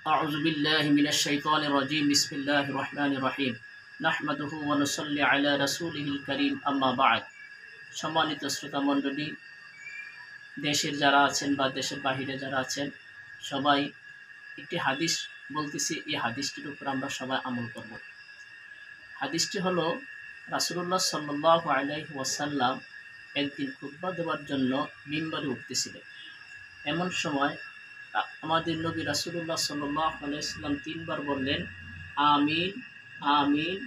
أعوذ بالله من الشيطان الرجيم بسم الله الرحمن الرحيم نحمده ونصلي على رسوله الكريم أما بعد সম্মানিত শ্রোতা মণ্ডলী, দেশের যারা আছেন বা দেশের বাহিরে যারা আছেন সবাই একটি হাদিস বলতেছি। এই হাদিসটির উপর আমরা সবাই আমল করব। হাদিসটি হলো, রাসূলুল্লাহ সাল্লাল্লাহু আলাইহি ওয়াসাল্লাম একদিন খুতবা দেওয়ার জন্য মিম্বরে উঠতেছিলেন। এমন সময় আমাদের নবী রাসূলুল্লাহ সাল্লাল্লাহু আলাইহি ওয়াসাল্লাম তিনবার বললেন, আমিন আমিন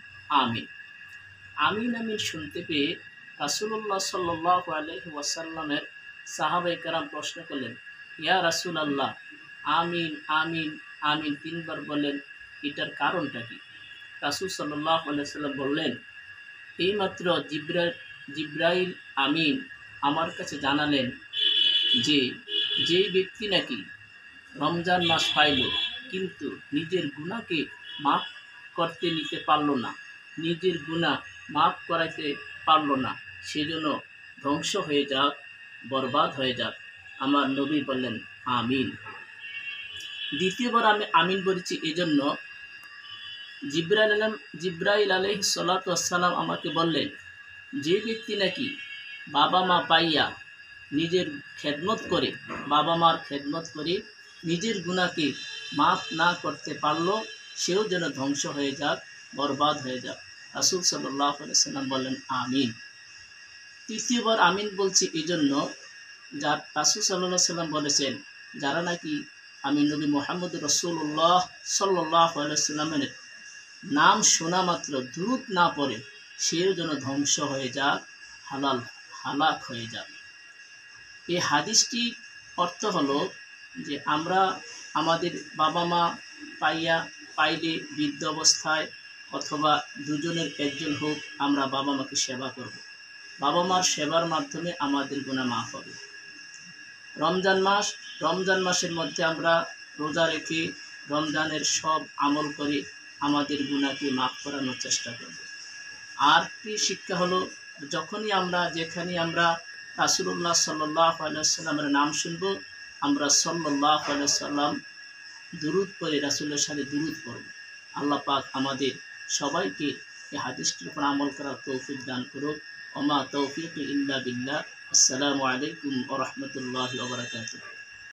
আমিন। আমিন আমিন শুনতে পেয়ে রাসূলুল্লাহ সাল্লাল্লাহু আলাইহি ওয়াসাল্লামের সাহাবায়ে কেরাম প্রশ্ন করলেন, ইয়া রাসূলুল্লাহ, আমিন আমিন আমিন তিনবার বললেন, এটার কারণটা কি? রাসূল সাল্লাল্লাহু আলাইহি ওয়াসাল্লাম বললেন, এইমাত্র জিবরাইল আমিন আমার কাছে জানালেন যে যেই ব্যক্তি নাকি রমজান মাস পাইল কিন্তু নিজের গুনাহকে মাফ করতে নিতে পারল না, নিজের গুনাহ মাফ করাইতে পারল না, সেজন্য ধ্বংস হয়ে যাক, বরবাদ হয়ে যাক। আমার নবী বললেন আমিন। দ্বিতীয়বার আমি আমিন বলেছি এজন্য, জিবরাইল আলাইহিস সালাতু ওয়াসসালাম আমাকে বললেন, যে ব্যক্তি নাকি বাবা মা পাইয়া নিজের খেদমত করে, বাবা মার খেদমত করে নিজের গুনাহকে মাফ না করতে পারলো, সেও যেন ধ্বংস হয়ে যাক, বরবাদ হয়ে যাক। রাসূল সাল্লাল্লাহু আলাইহি ওয়াসাল্লাম বললেন আমিন। তৃতীয়বার আমিন বলছি এই জন্য, যার রাসূল সাল্লাল্লাহু আলাইহি ওয়াসাল্লাম বলেছেন, যারা নাকি আমি নবী মুহাম্মদ রাসূলুল্লাহ সাল্লাল্লাহু আলাইহি ওয়াসাল্লামের নাম শোনা মাত্র দুরূদ না পড়ে, সেও যেন ধ্বংস হয়ে যাক, হালাক হয়ে যাক। এই হাদিসটির অর্থ হলো যে আমরা আমাদের বাবা মা পাইলে বৃদ্ধ অবস্থায় অথবা দুজনের একজন হোক, আমরা বাবা মাকে সেবা করব। বাবা মার সেবার মাধ্যমে আমাদের গুনাহ মাফ হবে। রমজান মাসের মধ্যে আমরা রোজা রেখে রমজানের সব আমল করে আমাদের গুনাহকে মাফ করানোর চেষ্টা করব। আর কি শিক্ষা হলো, যেখানে আমরা রাসূলুল্লাহ সাল্লাল্লাহু আলাইহি ওয়াসাল্লামের নাম শুনব, আমরা সাল্লাল্লাহু আলাইহি ওয়াসাল্লাম দুরূদ পড়ে রাসূলের সাথে দুরূদ পড়ব। আল্লাহ পাক আমাদের সবাইকে এই হাদিসটির উপর আমল করার তৌফিক দান করুক। ওমা তৌফিক ইল্লা বিল্লাহ। আসসালামু আলাইকুম ওয়া রাহমাতুল্লাহি ওয়া বারাকাতুহু।